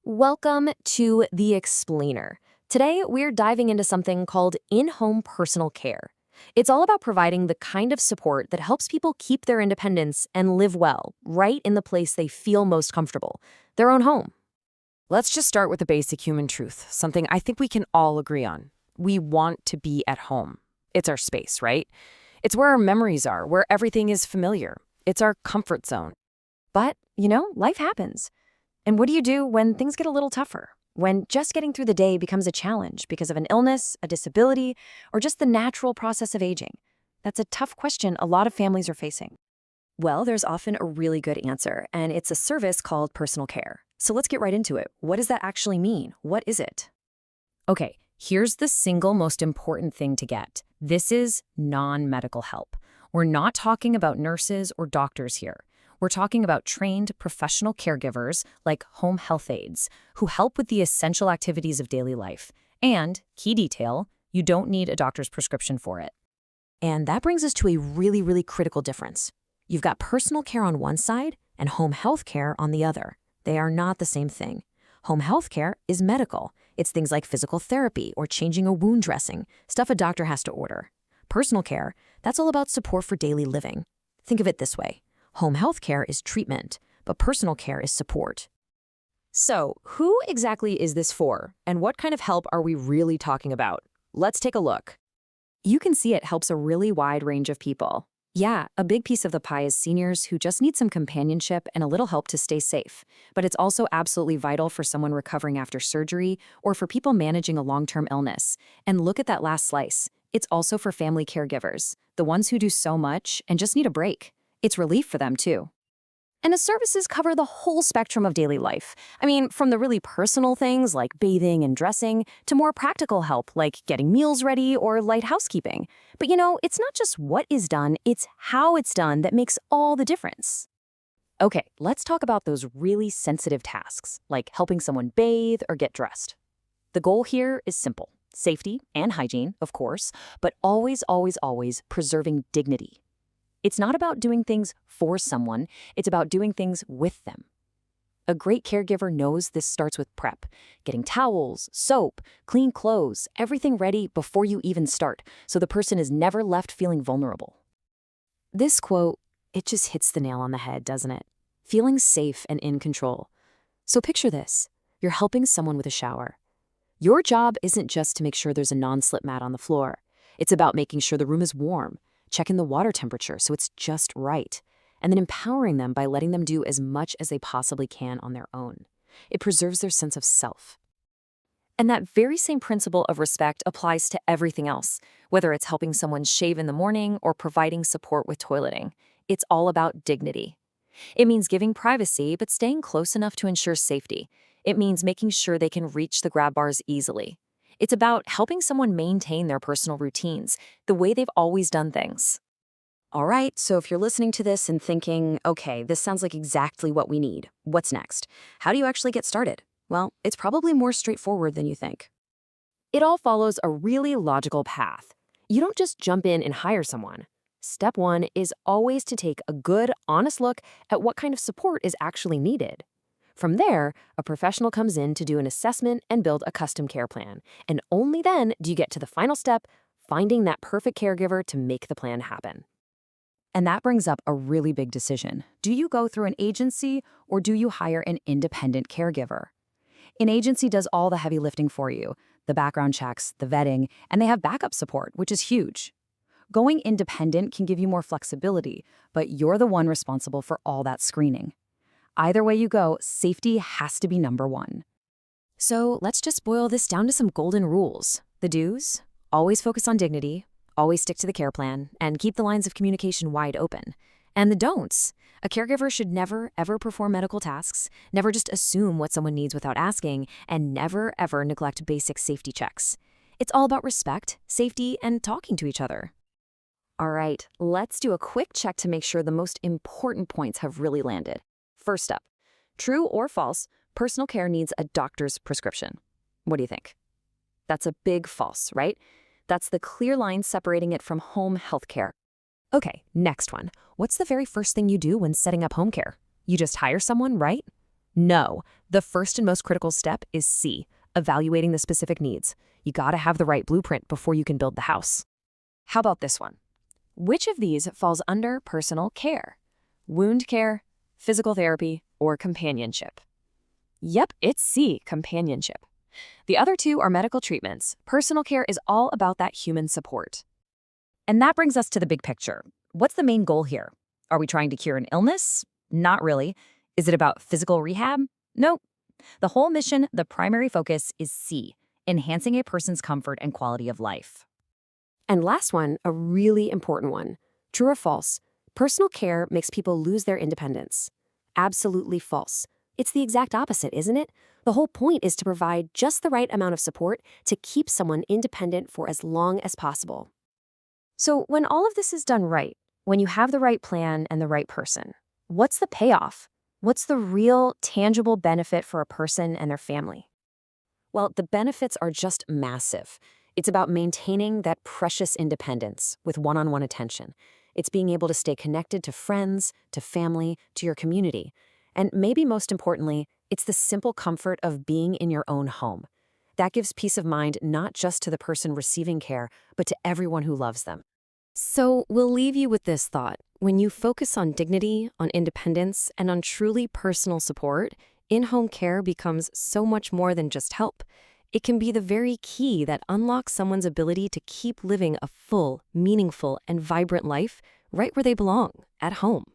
Welcome to The Explainer. Today, we're diving into something called in-home personal care. It's all about providing the kind of support that helps people keep their independence and live well, right in the place they feel most comfortable, their own home. Let's just start with the basic human truth, something I think we can all agree on. We want to be at home. It's our space, right? It's where our memories are, where everything is familiar. It's our comfort zone. But, life happens. And what do you do when things get a little tougher? When just getting through the day becomes a challenge because of an illness, a disability, or just the natural process of aging? That's a tough question a lot of families are facing. Well, there's often a really good answer, and it's a service called personal care. So let's get right into it. What does that actually mean? What is it? Okay, here's the single most important thing to get. This is non-medical help. We're not talking about nurses or doctors here. We're talking about trained professional caregivers like home health aides who help with the essential activities of daily life. And, key detail, you don't need a doctor's prescription for it. And that brings us to a really critical difference. You've got personal care on one side and home health care on the other. They are not the same thing. Home health care is medical. It's things like physical therapy or changing a wound dressing, stuff a doctor has to order. Personal care, that's all about support for daily living. Think of it this way. Home health care is treatment, but personal care is support. So, who exactly is this for, and what kind of help are we really talking about? Let's take a look. You can see it helps a really wide range of people. Yeah, a big piece of the pie is seniors who just need some companionship and a little help to stay safe. But it's also absolutely vital for someone recovering after surgery or for people managing a long-term illness. And look at that last slice. It's also for family caregivers, the ones who do so much and just need a break. It's relief for them, too. And the services cover the whole spectrum of daily life. I mean, from the really personal things like bathing and dressing to more practical help like getting meals ready or light housekeeping. But it's not just what is done, it's how it's done that makes all the difference. Okay, let's talk about those really sensitive tasks, like helping someone bathe or get dressed. The goal here is simple. Safety and hygiene, of course, but always preserving dignity. It's not about doing things for someone, it's about doing things with them. A great caregiver knows this starts with prep, getting towels, soap, clean clothes, everything ready before you even start, so the person is never left feeling vulnerable. This quote, it just hits the nail on the head, doesn't it? Feeling safe and in control. So picture this, you're helping someone with a shower. Your job isn't just to make sure there's a non-slip mat on the floor. It's about making sure the room is warm, checking the water temperature so it's just right, and then empowering them by letting them do as much as they possibly can on their own. It preserves their sense of self. And that very same principle of respect applies to everything else, whether it's helping someone shave in the morning or providing support with toileting. It's all about dignity. It means giving privacy but staying close enough to ensure safety. It means making sure they can reach the grab bars easily. It's about helping someone maintain their personal routines, the way they've always done things. All right, so if you're listening to this and thinking, okay, this sounds like exactly what we need, what's next? How do you actually get started? Well, it's probably more straightforward than you think. It all follows a really logical path. You don't just jump in and hire someone. Step one is always to take a good, honest look at what kind of support is actually needed. From there, a professional comes in to do an assessment and build a custom care plan. And only then do you get to the final step, finding that perfect caregiver to make the plan happen. And that brings up a really big decision. Do you go through an agency or do you hire an independent caregiver? An agency does all the heavy lifting for you, the background checks, the vetting, and they have backup support, which is huge. Going independent can give you more flexibility, but you're the one responsible for all that screening. Either way you go, safety has to be number one. So let's just boil this down to some golden rules. The do's: always focus on dignity, always stick to the care plan, and keep the lines of communication wide open. And the don'ts: a caregiver should never, ever perform medical tasks, never just assume what someone needs without asking, and never, ever neglect basic safety checks. It's all about respect, safety, and talking to each other. All right, let's do a quick check to make sure the most important points have really landed. First up, true or false, personal care needs a doctor's prescription. What do you think? That's a big false, right? That's the clear line separating it from home health care. Okay, next one. What's the very first thing you do when setting up home care? You just hire someone, right? No, the first and most critical step is C, evaluating the specific needs. You gotta have the right blueprint before you can build the house. How about this one? Which of these falls under personal care? Wound care, physical therapy, or companionship? Yep, it's C, companionship. The other two are medical treatments. Personal care is all about that human support. And that brings us to the big picture. What's the main goal here? Are we trying to cure an illness? Not really. Is it about physical rehab? Nope. The whole mission, the primary focus is C, enhancing a person's comfort and quality of life. And last one, a really important one. True or false? Personal care makes people lose their independence. Absolutely false. It's the exact opposite, isn't it? The whole point is to provide just the right amount of support to keep someone independent for as long as possible. So when all of this is done right, when you have the right plan and the right person, what's the payoff? What's the real, tangible benefit for a person and their family? Well, the benefits are just massive. It's about maintaining that precious independence with one-on-one attention. It's being able to stay connected to friends, to family, to your community. And maybe most importantly, it's the simple comfort of being in your own home. That gives peace of mind not just to the person receiving care, but to everyone who loves them. So we'll leave you with this thought. When you focus on dignity, on independence, and on truly personal support, in-home care becomes so much more than just help. It can be the very key that unlocks someone's ability to keep living a full, meaningful, and vibrant life right where they belong, at home.